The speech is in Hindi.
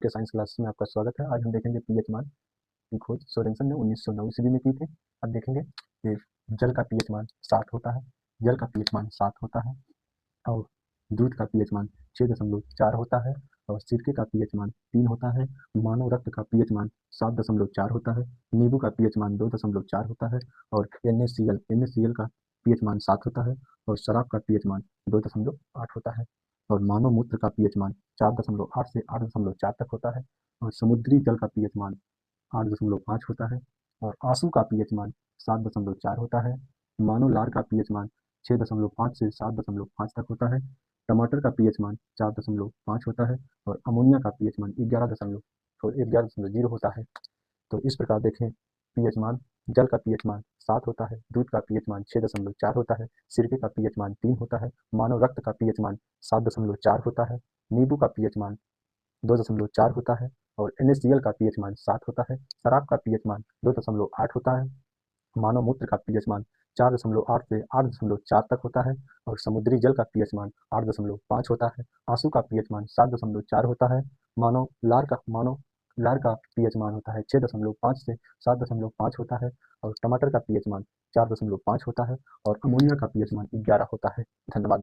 आपके साइंस क्लास में आपका स्वागत है। आज हम देखेंगे पीएच मान की खोज सोरेनसन ने 1909 ईस्वी में की थी। अब देखेंगे कि जल का पीएच मान 7 होता है, जल का पीएच मान 7 होता है और दूध का पीएच मान 6.4 होता है और सिरके का पीएच मान 3 होता है। मानव रक्त का पीएच मान 7.4 होता है, नींबू का पीएच मान 2.4 होता है और NaCl का पीएच मान 7 होता है और शराब का पीएच मान 2.8 होता है और मानव मूत्र का पीएच मान 4.8 से 8.4 तक होता है और समुद्री जल का पीएच मान 8.5 होता है और आंसू का पीएच मान 7.4 होता है। मानव लार का पीएच मान 6.5 से 7.5 तक होता है। टमाटर का पीएच मान 4.5 होता है और अमोनिया का पीएच मान 11.0 होता है। तो इस प्रकार देखें, पीएच मान जल का पीएच मान 7 होता है, दूध का पीएच मान 6.4 होता है, सिरके का पीएच मान 3 होता है, मानव रक्त का पीएच मान 7.4 होता है, नींबू का पीएच मान 2.4 होता है और NaCl का पीएच मान 7 होता है, शराब का पीएच मान 2.8 होता है, मानव मूत्र का पीएच मान 4.8 से 8.4 तक होता है और समुद्री जल का पीएच मान 8.5 होता है। आंसू का पीएच मान 7.4 होता है। मानव लार का पीएच मान होता है 6.5 से 7.5 होता है और टमाटर का पीएच मान 4.5 होता है और अमोनिया का पीएच मान 11 होता है। धन्यवाद।